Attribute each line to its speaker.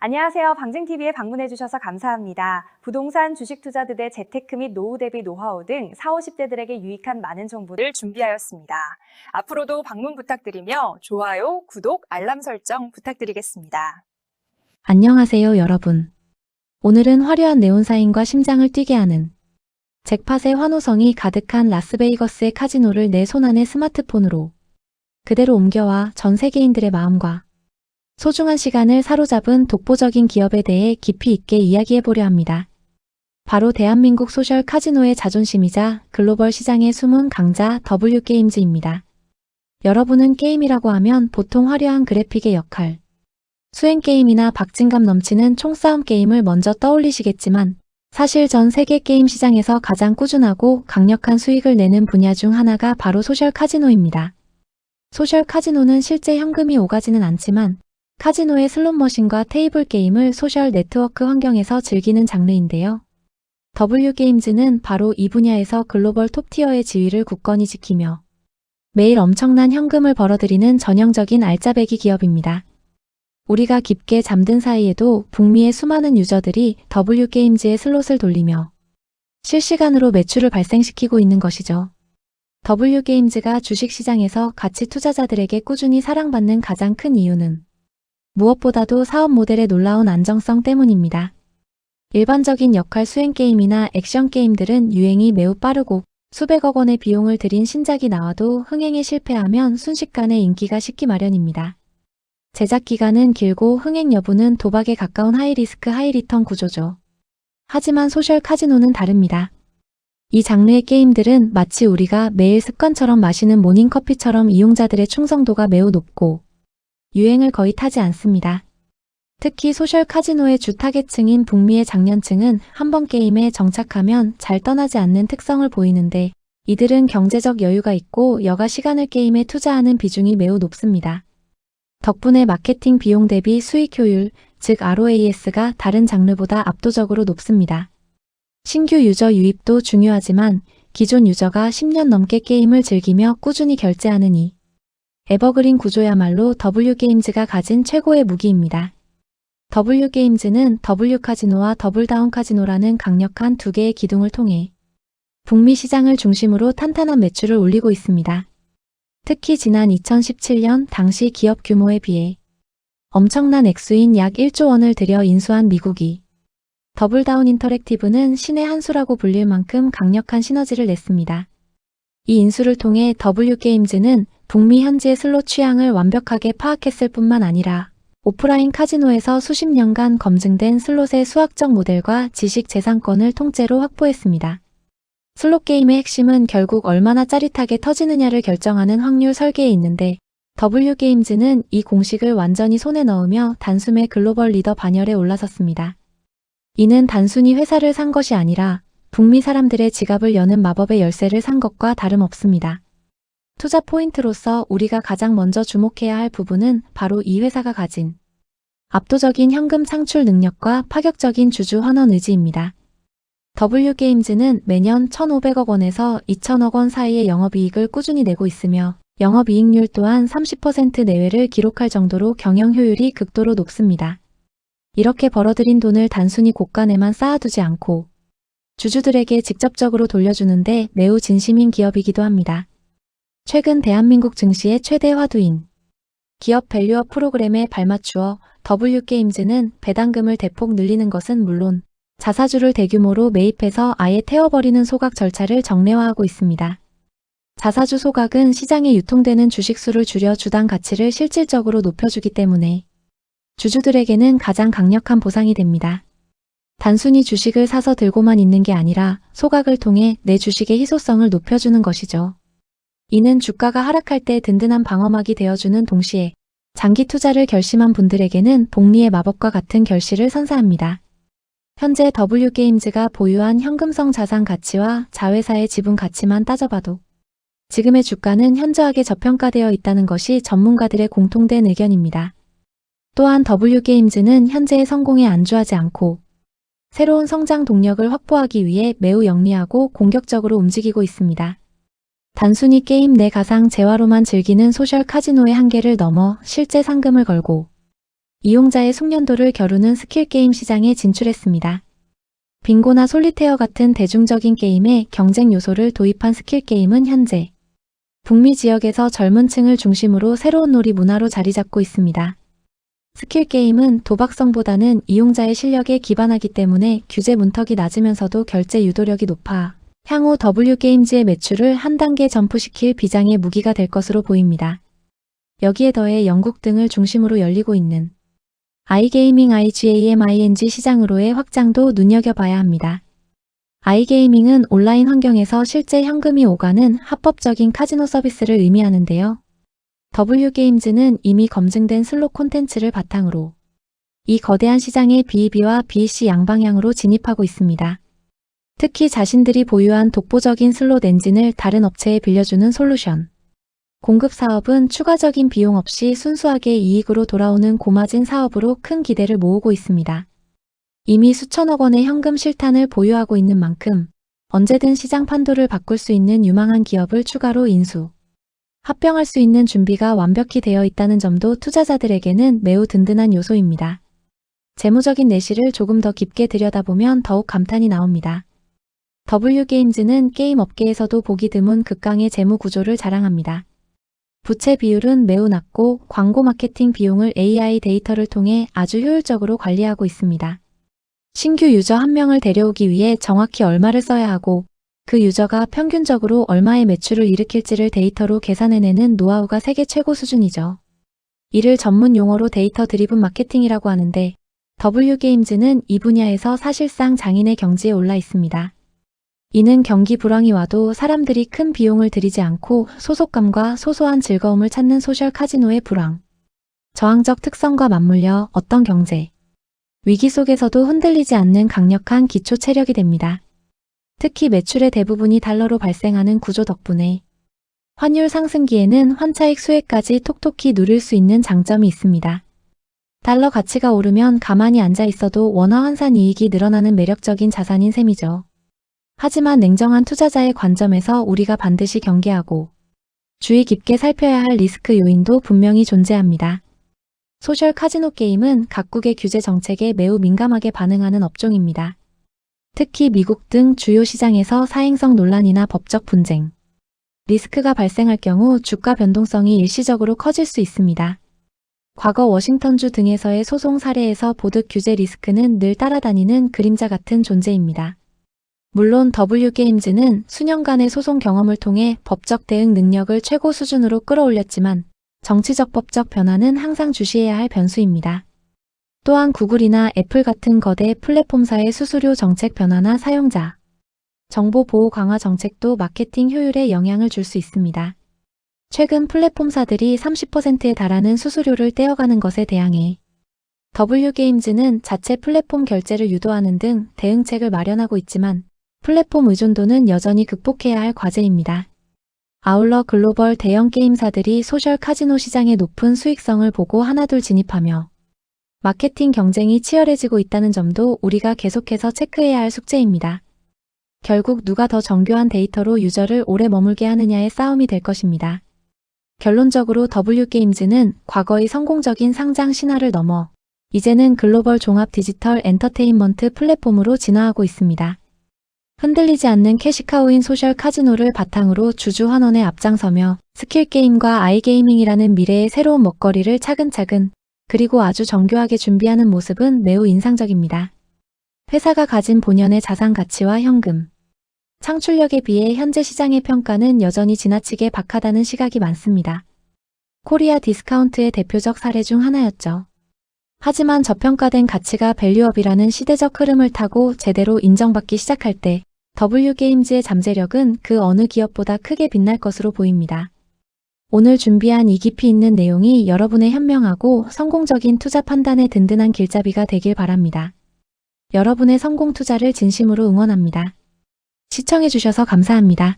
Speaker 1: 안녕하세요. 방증TV에 방문해주셔서 감사합니다. 부동산 주식 투자들의 재테크 및 노후 대비 노하우 등 40, 50대들에게 유익한 많은 정보를 준비하였습니다. 앞으로도 방문 부탁드리며 좋아요, 구독, 알람 설정 부탁드리겠습니다.
Speaker 2: 안녕하세요, 여러분. 오늘은 화려한 네온사인과 심장을 뛰게 하는 잭팟의 환호성이 가득한 라스베이거스의 카지노를 내 손안의 스마트폰으로 그대로 옮겨와 전 세계인들의 마음과 소중한 시간을 사로잡은 독보적인 기업에 대해 깊이 있게 이야기해보려 합니다. 바로 대한민국 소셜 카지노의 자존심이자 글로벌 시장의 숨은 강자 W게임즈입니다. 여러분은 게임이라고 하면 보통 화려한 그래픽의 역할, 수행게임이나 박진감 넘치는 총싸움 게임을 먼저 떠올리시겠지만 사실 전 세계 게임 시장에서 가장 꾸준하고 강력한 수익을 내는 분야 중 하나가 바로 소셜 카지노입니다. 소셜 카지노는 실제 현금이 오가지는 않지만 카지노의 슬롯머신과 테이블 게임을 소셜 네트워크 환경에서 즐기는 장르인데요. W게임즈는 바로 이 분야에서 글로벌 톱티어의 지위를 굳건히 지키며 매일 엄청난 현금을 벌어들이는 전형적인 알짜배기 기업입니다. 우리가 깊게 잠든 사이에도 북미의 수많은 유저들이 W게임즈의 슬롯을 돌리며 실시간으로 매출을 발생시키고 있는 것이죠. W게임즈가 주식시장에서 가치 투자자들에게 꾸준히 사랑받는 가장 큰 이유는 무엇보다도 사업 모델의 놀라운 안정성 때문입니다. 일반적인 역할 수행 게임이나 액션 게임들은 유행이 매우 빠르고 수백억 원의 비용을 들인 신작이 나와도 흥행에 실패하면 순식간에 인기가 식기 마련입니다. 제작 기간은 길고 흥행 여부는 도박에 가까운 하이리스크 하이리턴 구조죠. 하지만 소셜 카지노는 다릅니다. 이 장르의 게임들은 마치 우리가 매일 습관처럼 마시는 모닝커피처럼 이용자들의 충성도가 매우 높고 유행을 거의 타지 않습니다. 특히 소셜 카지노의 주 타겟층인 북미의 장년층은 한번 게임에 정착하면 잘 떠나지 않는 특성을 보이는데 이들은 경제적 여유가 있고 여가 시간을 게임에 투자하는 비중이 매우 높습니다. 덕분에 마케팅 비용 대비 수익 효율, 즉 ROAS가 다른 장르보다 압도적으로 높습니다. 신규 유저 유입도 중요하지만 기존 유저가 10년 넘게 게임을 즐기며 꾸준히 결제하는 이 에버그린 구조야말로 W게임즈가 가진 최고의 무기입니다. W게임즈는 W카지노와 더블다운카지노라는 강력한 두 개의 기둥을 통해 북미 시장을 중심으로 탄탄한 매출을 올리고 있습니다. 특히 지난 2017년 당시 기업 규모에 비해 엄청난 액수인 약 1조 원을 들여 인수한 미국이 더블다운 인터랙티브는 신의 한 수라고 불릴 만큼 강력한 시너지를 냈습니다. 이 인수를 통해 W게임즈는 북미 현지의 슬롯 취향을 완벽하게 파악했을 뿐만 아니라 오프라인 카지노에서 수십 년간 검증된 슬롯의 수학적 모델과 지식 재산권을 통째로 확보했습니다. 슬롯 게임의 핵심은 결국 얼마나 짜릿하게 터지느냐를 결정하는 확률 설계에 있는데 W게임즈는 이 공식을 완전히 손에 넣으며 단숨에 글로벌 리더 반열에 올라섰습니다. 이는 단순히 회사를 산 것이 아니라 북미 사람들의 지갑을 여는 마법의 열쇠를 산 것과 다름없습니다. 투자 포인트로서 우리가 가장 먼저 주목해야 할 부분은 바로 이 회사가 가진 압도적인 현금 창출 능력과 파격적인 주주 환원 의지입니다. W게임즈는 매년 1,500억 원에서 2,000억 원 사이의 영업이익을 꾸준히 내고 있으며 영업이익률 또한 30% 내외를 기록할 정도로 경영 효율이 극도로 높습니다. 이렇게 벌어들인 돈을 단순히 곳간에만 쌓아두지 않고 주주들에게 직접적으로 돌려주는데 매우 진심인 기업이기도 합니다. 최근 대한민국 증시의 최대 화두인 기업 밸류업 프로그램에 발맞추어 W게임즈는 배당금을 대폭 늘리는 것은 물론 자사주를 대규모로 매입해서 아예 태워버리는 소각 절차를 정례화하고 있습니다. 자사주 소각은 시장에 유통되는 주식수를 줄여 주당 가치를 실질적으로 높여주기 때문에 주주들에게는 가장 강력한 보상이 됩니다. 단순히 주식을 사서 들고만 있는 게 아니라 소각을 통해 내 주식의 희소성을 높여주는 것이죠. 이는 주가가 하락할 때 든든한 방어막이 되어주는 동시에 장기 투자를 결심한 분들에게는 복리의 마법과 같은 결실을 선사합니다. 현재 W게임즈가 보유한 현금성 자산 가치와 자회사의 지분 가치만 따져봐도 지금의 주가는 현저하게 저평가되어 있다는 것이 전문가들의 공통된 의견입니다. 또한 W게임즈는 현재의 성공에 안주하지 않고 새로운 성장 동력을 확보하기 위해 매우 영리하고 공격적으로 움직이고 있습니다. 단순히 게임 내 가상 재화로만 즐기는 소셜 카지노의 한계를 넘어 실제 상금을 걸고 이용자의 숙련도를 겨루는 스킬 게임 시장에 진출했습니다. 빙고나 솔리테어 같은 대중적인 게임에 경쟁 요소를 도입한 스킬 게임은 현재 북미 지역에서 젊은 층을 중심으로 새로운 놀이 문화로 자리 잡고 있습니다. 스킬 게임은 도박성보다는 이용자의 실력에 기반하기 때문에 규제 문턱이 낮으면서도 결제 유도력이 높아 향후 W게임즈의 매출을 한 단계 점프시킬 비장의 무기가 될 것으로 보입니다. 여기에 더해 영국 등을 중심으로 열리고 있는 iGaming IGAMING 시장으로의 확장도 눈여겨봐야 합니다. iGaming은 온라인 환경에서 실제 현금이 오가는 합법적인 카지노 서비스를 의미하는데요. W게임즈는 이미 검증된 슬롯 콘텐츠를 바탕으로 이 거대한 시장에 B2B와 B2C 양방향으로 진입하고 있습니다. 특히 자신들이 보유한 독보적인 슬롯 엔진을 다른 업체에 빌려주는 솔루션 공급 사업은 추가적인 비용 없이 순수하게 이익으로 돌아오는 고마진 사업으로 큰 기대를 모으고 있습니다. 이미 수천억 원의 현금 실탄을 보유하고 있는 만큼 언제든 시장 판도를 바꿀 수 있는 유망한 기업을 추가로 인수, 합병할 수 있는 준비가 완벽히 되어 있다는 점도 투자자들에게는 매우 든든한 요소입니다. 재무적인 내실을 조금 더 깊게 들여다보면 더욱 감탄이 나옵니다. W게임즈는 게임 업계에서도 보기 드문 극강의 재무 구조를 자랑합니다. 부채 비율은 매우 낮고 광고 마케팅 비용을 AI 데이터를 통해 아주 효율적으로 관리하고 있습니다. 신규 유저 한 명을 데려오기 위해 정확히 얼마를 써야 하고 그 유저가 평균적으로 얼마의 매출을 일으킬지를 데이터로 계산해내는 노하우가 세계 최고 수준이죠. 이를 전문 용어로 데이터 드리븐 마케팅이라고 하는데 W게임즈는 이 분야에서 사실상 장인의 경지에 올라 있습니다. 이는 경기 불황이 와도 사람들이 큰 비용을 들이지 않고 소속감과 소소한 즐거움을 찾는 소셜 카지노의 불황, 저항적 특성과 맞물려 어떤 경제, 위기 속에서도 흔들리지 않는 강력한 기초 체력이 됩니다. 특히 매출의 대부분이 달러로 발생하는 구조 덕분에 환율 상승기에는 환차익 수혜까지 톡톡히 누릴 수 있는 장점이 있습니다. 달러 가치가 오르면 가만히 앉아 있어도 원화 환산 이익이 늘어나는 매력적인 자산인 셈이죠. 하지만 냉정한 투자자의 관점에서 우리가 반드시 경계하고 주의 깊게 살펴야 할 리스크 요인도 분명히 존재합니다. 소셜 카지노 게임은 각국의 규제 정책에 매우 민감하게 반응하는 업종입니다. 특히 미국 등 주요 시장에서 사행성 논란이나 법적 분쟁, 리스크가 발생할 경우 주가 변동성이 일시적으로 커질 수 있습니다. 과거 워싱턴주 등에서의 소송 사례에서 보듯 규제 리스크는 늘 따라다니는 그림자 같은 존재입니다. 물론 W게임즈는 수년간의 소송 경험을 통해 법적 대응 능력을 최고 수준으로 끌어올렸지만 정치적 법적 변화는 항상 주시해야 할 변수입니다. 또한 구글이나 애플 같은 거대 플랫폼사의 수수료 정책 변화나 사용자, 정보 보호 강화 정책도 마케팅 효율에 영향을 줄 수 있습니다. 최근 플랫폼사들이 30%에 달하는 수수료를 떼어가는 것에 대항해 W게임즈는 자체 플랫폼 결제를 유도하는 등 대응책을 마련하고 있지만 플랫폼 의존도는 여전히 극복해야 할 과제입니다. 아울러 글로벌 대형 게임사들이 소셜 카지노 시장의 높은 수익성을 보고 하나둘 진입하며 마케팅 경쟁이 치열해지고 있다는 점도 우리가 계속해서 체크해야 할 숙제입니다. 결국 누가 더 정교한 데이터로 유저를 오래 머물게 하느냐의 싸움이 될 것입니다. 결론적으로 W게임즈는 과거의 성공적인 상장 신화를 넘어 이제는 글로벌 종합 디지털 엔터테인먼트 플랫폼으로 진화하고 있습니다. 흔들리지 않는 캐시카우인 소셜 카지노를 바탕으로 주주 환원에 앞장서며 스킬 게임과 아이게이밍이라는 미래의 새로운 먹거리를 차근차근 그리고 아주 정교하게 준비하는 모습은 매우 인상적입니다. 회사가 가진 본연의 자산 가치와 현금, 창출력에 비해 현재 시장의 평가는 여전히 지나치게 박하다는 시각이 많습니다. 코리아 디스카운트의 대표적 사례 중 하나였죠. 하지만 저평가된 가치가 밸류업이라는 시대적 흐름을 타고 제대로 인정받기 시작할 때 W게임즈의 잠재력은 그 어느 기업보다 크게 빛날 것으로 보입니다. 오늘 준비한 이 깊이 있는 내용이 여러분의 현명하고 성공적인 투자 판단의 든든한 길잡이가 되길 바랍니다. 여러분의 성공 투자를 진심으로 응원합니다. 시청해주셔서 감사합니다.